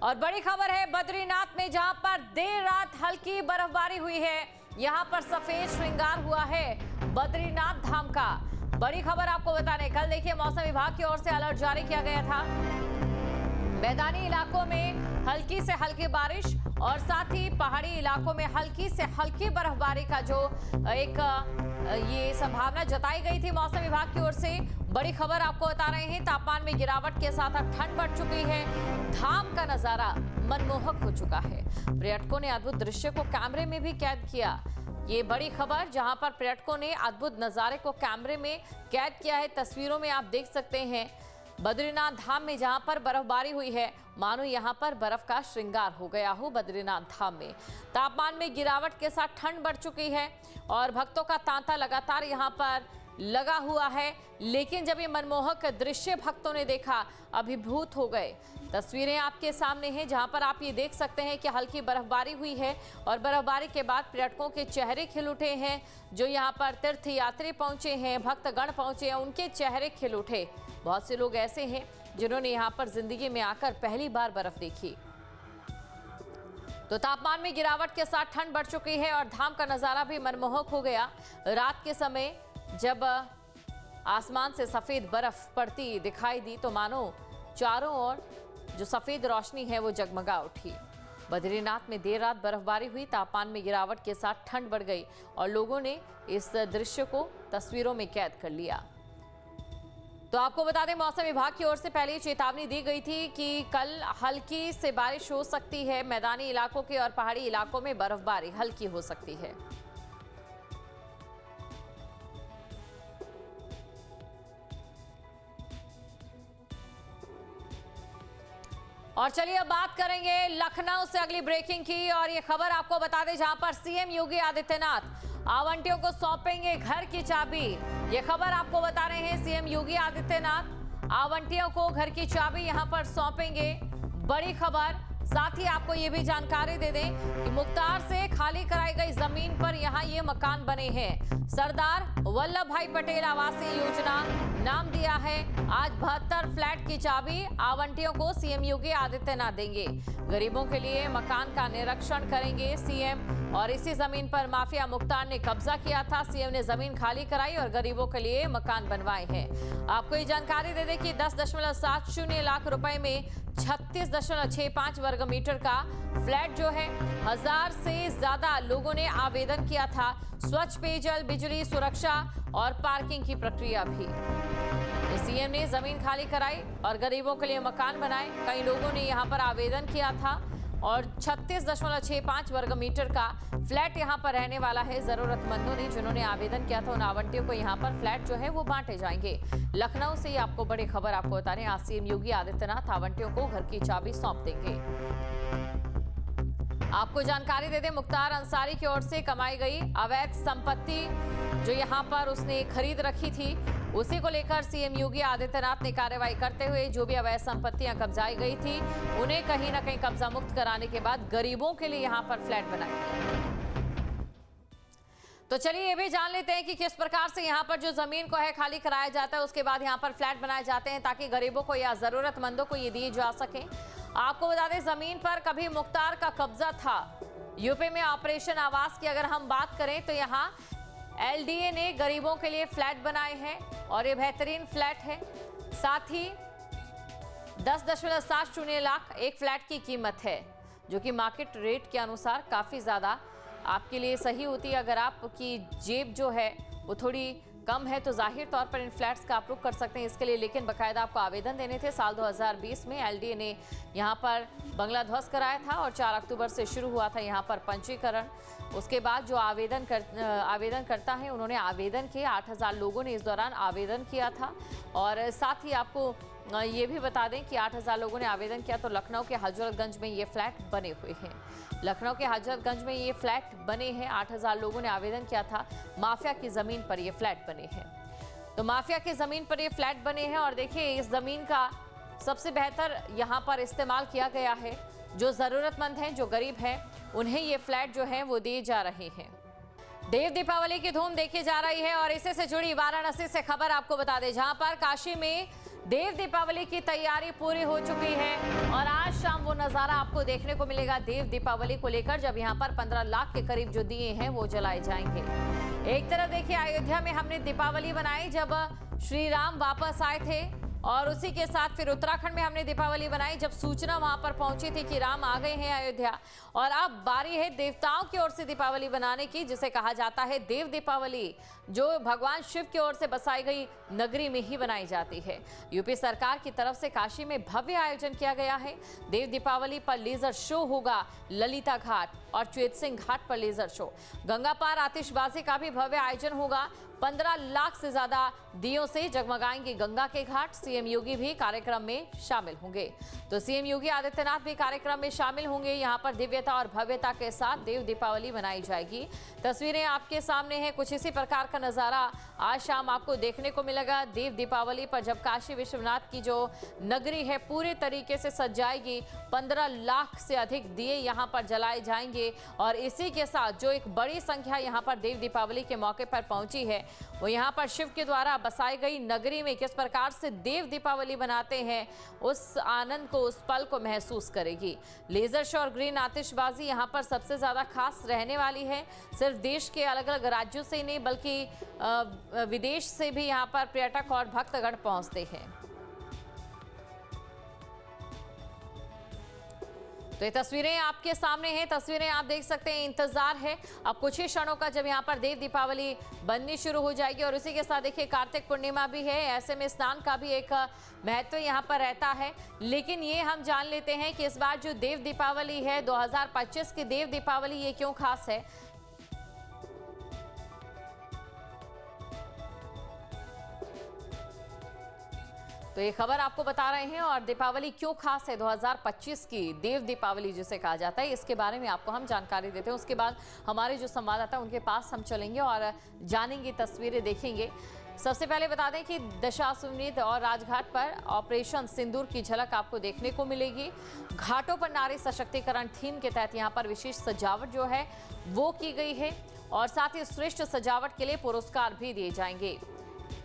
और बड़ी खबर है बद्रीनाथ में, जहां पर देर रात हल्की बर्फबारी हुई है। यहां पर सफेद श्रृंगार हुआ है बद्रीनाथ धाम का। बड़ी खबर आपको बताने, कल देखिए मौसम विभाग की ओर से अलर्ट जारी किया गया था। मैदानी इलाकों में हल्की से हल्की बारिश और साथ ही पहाड़ी इलाकों में हल्की से हल्की बर्फबारी का जो एक ये संभावना जताई गई थी मौसम विभाग की ओर से। बड़ी खबर आपको बता रहे हैं, तापमान में गिरावट के साथ अब ठंड बढ़ चुकी है। धाम का नजारा मनमोहक हो चुका है। पर्यटकों ने अद्भुत दृश्य को कैमरे में भी कैद किया। ये बड़ी खबर, जहां पर पर्यटकों ने अद्भुत नजारे को कैमरे में कैद किया है। तस्वीरों में आप देख सकते हैं बद्रीनाथ धाम में जहां पर बर्फबारी हुई है, मानो यहां पर बर्फ का श्रृंगार हो गया हो। बद्रीनाथ धाम में तापमान में गिरावट के साथ ठंड बढ़ चुकी है और भक्तों का तांता लगातार यहां पर लगा हुआ है। लेकिन जब ये मनमोहक दृश्य भक्तों ने देखा, अभिभूत हो गए। तस्वीरें आपके सामने हैं, जहां पर आप ये देख सकते हैं कि हल्की बर्फबारी हुई है और बर्फबारी के बाद पर्यटकों के चेहरे खिल उठे हैं। जो यहाँ पर तीर्थ यात्री पहुंचे हैं, भक्तगण पहुंचे हैं, उनके चेहरे खिल उठे। बहुत से लोग ऐसे हैं जिन्होंने यहाँ पर जिंदगी में आकर पहली बार बर्फ देखी। तो तापमान में गिरावट के साथ ठंड बढ़ चुकी है और धाम का नजारा भी मनमोहक हो गया। रात के समय जब आसमान से सफेद बर्फ पड़ती दिखाई दी तो मानो चारों ओर जो सफेद रोशनी है वो जगमगा उठी। बद्रीनाथ में देर रात बर्फबारी हुई, तापमान में गिरावट के साथ ठंड बढ़ गई और लोगों ने इस दृश्य को तस्वीरों में कैद कर लिया। तो आपको बता दें, मौसम विभाग की ओर से पहले चेतावनी दी गई थी कि कल हल्की से बारिश हो सकती है। मैदानी इलाकों के और पहाड़ी इलाकों में बर्फबारी हल्की हो सकती है। और चलिए अब बात करेंगे लखनऊ से अगली ब्रेकिंग की। और ये खबर आपको बता दें, जहां पर सीएम योगी आदित्यनाथ आवंटियों को सौंपेंगे घर की चाबी। ये खबर आपको बता रहे हैं, सीएम योगी आदित्यनाथ आवंटियों को घर की चाबी यहां पर सौंपेंगे। बड़ी खबर। साथ ही आपको ये भी जानकारी दे दें कि मुख्तार से खाली कराई गई जमीन पर यहां ये मकान बने हैं। सरदार वल्लभ भाई पटेल आवासीय योजना नाम दिया है। आज 72 फ्लैट की चाबी आवंटियों को सीएम योगी आदित्यनाथ देंगे। गरीबों के लिए मकान का निरीक्षण करेंगे सीएम। और इसी जमीन पर माफिया मुख्तार ने कब्जा किया था। सीएम ने जमीन खाली कराई और गरीबों के लिए मकान बनवाए हैं। आपको ये जानकारी दे दें कि 10.70 लाख रुपए में 36.65 वर्ग मीटर का फ्लैट जो है, 1000 से ज्यादा लोगों ने आवेदन किया था। स्वच्छ पेयजल, बिजली, सुरक्षा और पार्किंग की प्रक्रिया भी। सीएम ने जमीन खाली कराई और गरीबों के लिए मकान बनाए। कई लोगों ने यहां पर आवेदन किया था और 36.65 वर्ग मीटर का फ्लैट यहां पर रहने वाला है। जरूरतमंदों ने जिन्होंने आवेदन किया था, उन आवंटियों को यहां पर फ्लैट जो है वो बांटे जाएंगे। लखनऊ से ही आपको बड़ी खबर आपको बता रहे हैं, आज सीएम योगी आदित्यनाथ आवंटियों को घर की चाबी सौंप देंगे। आपको जानकारी दे दें, मुख्तार अंसारी की ओर से कमाई गई अवैध संपत्ति जो यहां पर उसने खरीद रखी थी, उसी को लेकर सीएम योगी आदित्यनाथ ने कार्रवाई करते हुए जो भी अवैध संपत्तियां कब्जाई गई थी, उन्हें कहीं ना कहीं कब्जा मुक्त कराने के बाद गरीबों के लिए यहां पर फ्लैट बनाए। तो चलिए ये भी जान लेते हैं कि किस प्रकार से यहाँ पर जो जमीन को है खाली कराया जाता है, उसके बाद यहाँ पर फ्लैट बनाए जाते हैं ताकि गरीबों को या जरूरतमंदों को ये दिए जा सके। आपको बता दें, जमीन पर कभी मुख्तार का कब्जा था। यूपी में ऑपरेशन आवास की अगर हम बात करें तो यहाँ एलडीए ने गरीबों के लिए फ्लैट बनाए हैं और ये बेहतरीन फ्लैट है। साथ ही 10.70 लाख एक फ्लैट की कीमत है, जो कि मार्केट रेट के अनुसार काफी ज्यादा आपके लिए सही होती है। अगर आपकी जेब जो है वो थोड़ी कम है तो जाहिर तौर पर इन फ्लैट्स का आप रुख कर सकते हैं इसके लिए, लेकिन बाकायदा आपको आवेदन देने थे। साल 2020 में एलडीए ने यहाँ पर बंगला ध्वस्त कराया था और 4 अक्टूबर से शुरू हुआ था यहाँ पर पंजीकरण। उसके बाद जो आवेदन करता है, उन्होंने आवेदन किए। 8000 लोगों ने इस दौरान आवेदन किया था। और साथ ही आपको ये भी बता दें कि 8000 लोगों ने आवेदन किया तो लखनऊ के हजरतगंज में ये फ्लैट बने हुए हैं। लखनऊ के हजरतगंज में ये फ्लैट बने हैं। 8000 लोगों ने आवेदन किया था। माफिया की जमीन पर ये फ्लैट बने हैं। तो माफिया की जमीन पर ये फ्लैट बने हैं और देखिए इस जमीन का सबसे बेहतर यहाँ पर इस्तेमाल किया गया है। जो जरूरतमंद हैं, जो गरीब हैं, उन्हें ये फ्लैट जो है वो दिए जा रहे हैं। देव दीपावली की धूम देखी जा रही है और इसी से जुड़ी वाराणसी से खबर आपको बता दें, जहां पर काशी में देव दीपावली की तैयारी पूरी हो चुकी है और आज शाम वो नजारा आपको देखने को मिलेगा देव दीपावली को लेकर, जब यहाँ पर 15 लाख के करीब जो दिए हैं वो जलाए जाएंगे। एक तरफ देखिए अयोध्या में हमने दीपावली बनाई जब श्री राम वापस आए थे, और उसी के साथ फिर उत्तराखंड में हमने दीपावली बनाई जब सूचना वहां पर पहुंची थी कि राम आ गए हैं अयोध्या। और अब बारी है देवताओं की ओर से दीपावली बनाने की, जिसे कहा जाता है देव दीपावली, जो भगवान शिव की ओर से बसाई गई नगरी में ही बनाई जाती है। यूपी सरकार की तरफ से काशी में भव्य आयोजन किया गया है। देव दीपावली पर लेजर शो होगा ललिता घाट और चेत सिंह घाट पर लेजर शो। गंगा पार आतिशबाजी का भी भव्य आयोजन होगा। 15 लाख से ज्यादा दियों से जगमगाएंगे गंगा के घाट। सीएम योगी भी कार्यक्रम में शामिल होंगे। तो सीएम योगी आदित्यनाथ भी कार्यक्रम में शामिल होंगे। यहां पर दिव्यता और भव्यता के साथ देव दीपावली मनाई जाएगी। तस्वीरें आपके सामने हैं, कुछ इसी प्रकार का नजारा आज शाम आपको देखने को मिलेगा देव दीपावली पर, जब काशी विश्वनाथ की जो नगरी है पूरे तरीके से सज जाएगी। 15 लाख से अधिक दिए यहां पर जलाए जाएंगे और इसी के साथ जो एक बड़ी संख्या यहां पर देव दीपावली के मौके पर पहुंची है, वो यहाँ पर शिव के द्वारा बसाई गई नगरी में किस प्रकार से देव दीपावली बनाते हैं उस आनंद को, उस पल को महसूस करेगी। लेजर शो और ग्रीन आतिशबाजी यहाँ पर सबसे ज्यादा खास रहने वाली है। सिर्फ देश के अलग अलग राज्यों से ही नहीं बल्कि विदेश से भी यहाँ पर पर्यटक और भक्तगण पहुंचते हैं। तो ये तस्वीरें आपके सामने हैं, तस्वीरें आप देख सकते हैं। इंतजार है अब कुछ ही क्षणों का जब यहाँ पर देव दीपावली बननी शुरू हो जाएगी। और इसी के साथ देखिए कार्तिक पूर्णिमा भी है, ऐसे में स्नान का भी एक महत्व यहाँ पर रहता है। लेकिन ये हम जान लेते हैं कि इस बार जो देव दीपावली है 2025 की देव दीपावली, ये क्यों खास है। तो ये खबर आपको बता रहे हैं और दीपावली क्यों खास है 2025 की देव दीपावली जिसे कहा जाता है, इसके बारे में आपको हम जानकारी देते हैं। उसके बाद हमारे जो संवाददाता हैं उनके पास हम चलेंगे और जानेंगे, तस्वीरें देखेंगे। सबसे पहले बता दें कि दशाश्वमेध और राजघाट पर ऑपरेशन सिंदूर की झलक आपको देखने को मिलेगी। घाटों पर नारी सशक्तिकरण थीम के तहत यहाँ पर विशेष सजावट जो है वो की गई है और साथ ही श्रेष्ठ सजावट के लिए पुरस्कार भी दिए जाएंगे।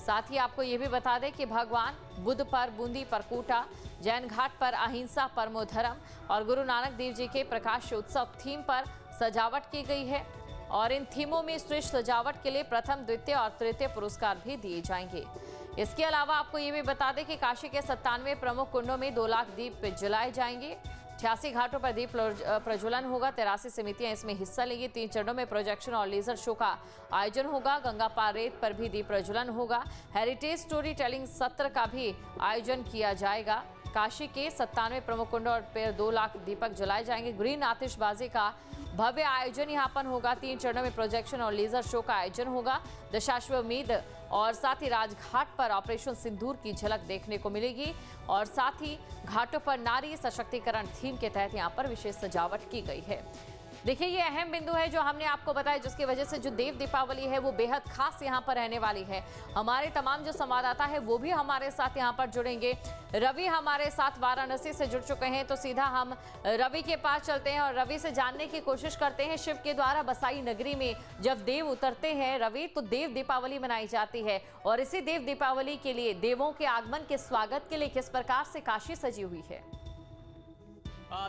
साथ ही आपको ये भी बता दें कि भगवान बुद्ध पर बूंदी पर कूटा, जैन घाट पर अहिंसा परमो धर्म और गुरु नानक देव जी के प्रकाश उत्सव थीम पर सजावट की गई है। और इन थीमों में श्रेष्ठ सजावट के लिए प्रथम, द्वितीय और तृतीय पुरस्कार भी दिए जाएंगे। इसके अलावा आपको ये भी बता दें कि काशी के 97 प्रमुख कुंडों में 2 लाख दीप जलाए जाएंगे। 88 घाटों पर दीप प्रज्वलन होगा। 83 समितियां इसमें हिस्सा लेंगी। 3 चरणों में प्रोजेक्शन और लेजर शो का आयोजन होगा। गंगा पार रेत पर भी दीप प्रज्वलन होगा। हेरिटेज स्टोरी टेलिंग सत्र का भी आयोजन किया जाएगा। काशी के 97 प्रमुख कुंडों पर 2 लाख दीपक जलाए जाएंगे। ग्रीन आतिशबाजी का भव्य आयोजन यहाँ पर होगा। 3 चरणों में प्रोजेक्शन और लेजर शो का आयोजन होगा। दशाश्वमेध और साथ ही राजघाट पर ऑपरेशन सिंदूर की झलक देखने को मिलेगी और साथ ही घाटों पर नारी सशक्तिकरण थीम के तहत यहाँ पर विशेष सजावट की गई है। देखिए ये अहम बिंदु है जो हमने आपको बताया, जिसकी वजह से जो देव दीपावली है वो बेहद खास यहाँ पर रहने वाली है। हमारे तमाम जो संवाददाता है वो भी हमारे साथ यहाँ पर जुड़ेंगे। रवि हमारे साथ वाराणसी से जुड़ चुके हैं, तो सीधा हम रवि के पास चलते हैं और रवि से जानने की कोशिश करते हैं शिव के द्वारा बसाई नगरी में जब देव उतरते हैं रवि, तो देव दीपावली मनाई जाती है। और इसी देव दीपावली के लिए, देवों के आगमन के स्वागत के लिए किस प्रकार से काशी सजी हुई है।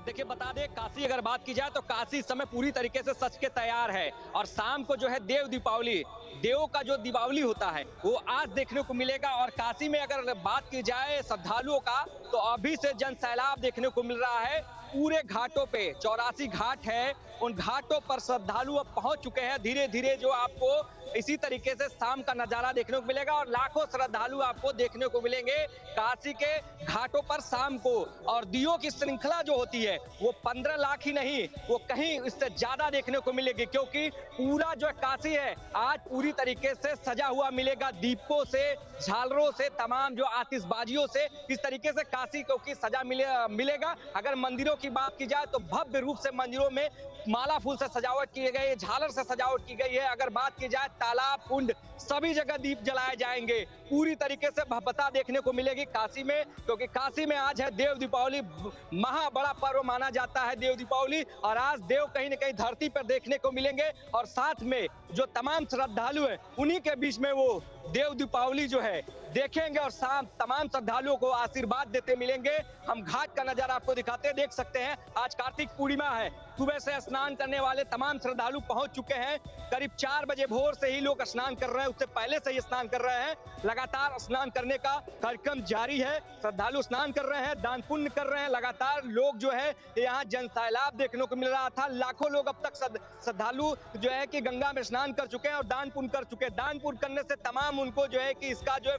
देखिए बता दें, काशी अगर बात की जाए तो काशी इस समय पूरी तरीके से सज के तैयार है और शाम को जो है देव दीपावली, देवों का जो दीपावली होता है वो आज देखने को मिलेगा। और काशी में अगर बात की जाए श्रद्धालुओं का, तो अभी से जन सैलाब देखने को मिल रहा है। पूरे घाटों पे 84 घाट है, उन घाटों पर श्रद्धालु अब पहुंच चुके हैं। धीरे धीरे जो आपको इसी तरीके से शाम का नजारा देखने को मिलेगा और लाखों श्रद्धालु आपको देखने को मिलेंगे काशी के घाटों पर शाम को। और दियों की श्रृंखला जो होती है वो 15 लाख ही नहीं, वो कहीं इससे ज्यादा देखने को मिलेगी, क्योंकि पूरा जो काशी है आज पूरी तरीके से सजा हुआ मिलेगा। दीपों से, झालरों से, तमाम जो आतिशबाजियों से इस तरीके से काशी को की सजा मिलेगा। अगर मंदिरों की बात की जाए तो भव्य रूप से मंदिरों में माला फूल से सजावट की गई है, झालर से सजावट की गई है। अगर बात की जाए तालाब, कुंड, सभी जगह दीप जलाए जाएंगे। पूरी तरीके से भव्यता देखने को मिलेगी काशी में, क्योंकि काशी में आज है देव दीपावली, महा बड़ा पर्व माना जाता है देव दीपावली। और आज देव कहीं न कहीं धरती पर देखने को मिलेंगे और साथ में जो तमाम श्रद्धालु हैं उन्हीं के बीच में वो देव दीपावली जो है देखेंगे और शाम तमाम श्रद्धालुओं को आशीर्वाद देते मिलेंगे। हम घाट का नजारा आपको दिखाते हैं, देख सकते हैं आज कार्तिक पूर्णिमा है, सुबह से स्नान करने वाले तमाम श्रद्धालु पहुंच चुके हैं। करीब 4 बजे भोर से ही लोग स्नान कर रहे हैं, उससे पहले से ही स्नान कर रहे हैं। लगातार स्नान करने का कार्यक्रम जारी है, श्रद्धालु स्नान कर रहे हैं, दान पुण्य कर रहे हैं। लगातार लोग जो है यहाँ जन सैलाब देखने को मिल रहा था। लाखों लोग अब तक श्रद्धालु जो है कि गंगा में स्नान कर चुके हैं और दान पुण्य कर चुके हैं। दान पुण्य करने से तमाम उनको जो है कि इसका जो है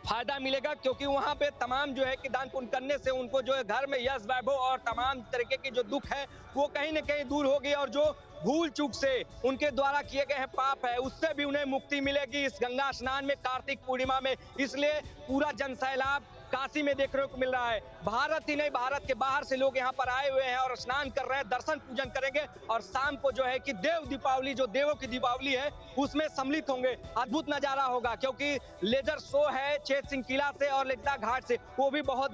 फायदा मिलेगा, क्योंकि वहां पे तमाम जो है कि दान पुण्य करने से उनको जो है घर में यश वैभव और तमाम तरीके की जो दुख है वो कहीं न कहीं दूर होगी और जो भूल चूक से उनके द्वारा किए गए हैं पाप है उससे भी उन्हें मुक्ति मिलेगी इस गंगा स्नान में कार्तिक पूर्णिमा में। इसलिए पूरा जन सैलाब काशी में देखने को मिल रहा है। भारत ही नहीं, भारत के बाहर से लोग यहाँ पर आए हुए हैं और स्नान कर रहे हैं, दर्शन पूजन करेंगे और शाम को जो है कि देव दीपावली, जो देवों की दीपावली है उसमें सम्मिलित होंगे। अद्भुत नजारा होगा, क्योंकि लेजर शो है चेत सिंह किला से और लेकदा घाट से, वो भी बहुत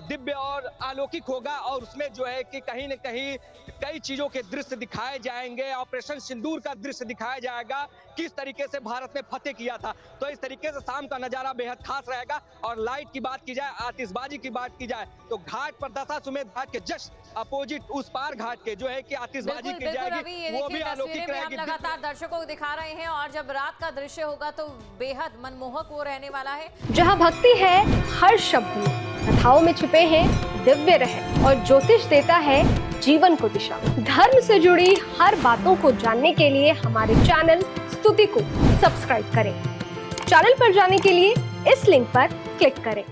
दिव्य और अलौकिक होगा और उसमें जो है कि कहीं न कहीं कई चीजों के दृश्य दिखाए जाएंगे। ऑपरेशन सिंदूर का दृश्य दिखाया जाएगा, किस तरीके से भारत ने फतेह किया था। तो इस तरीके से शाम का नजारा बेहद खास रहेगा। और लाइट की बात की जाए, आतिशबाजी की बात की जाए तो घाट पर दशाश्वमेध घाट के जस्ट अपोजिट उस पार घाट के जो है कि आतिशबाजी की जाएगी, वो भी अलौकिक रहेगी। हम लगातार दर्शकों को दिखा रहे हैं और जब रात का दृश्य होगा तो बेहद मनमोहक वो रहने वाला है। जहाँ भक्ति है हर शब्द में, कथाओं में छुपे हैं दिव्य रहस्य और ज्योतिष देता है जीवन को दिशा। धर्म से जुड़ी हर बातों को जानने के लिए हमारे चैनल स्तुति को सब्सक्राइब करें। चैनल पर जाने के लिए इस लिंक पर क्लिक करें।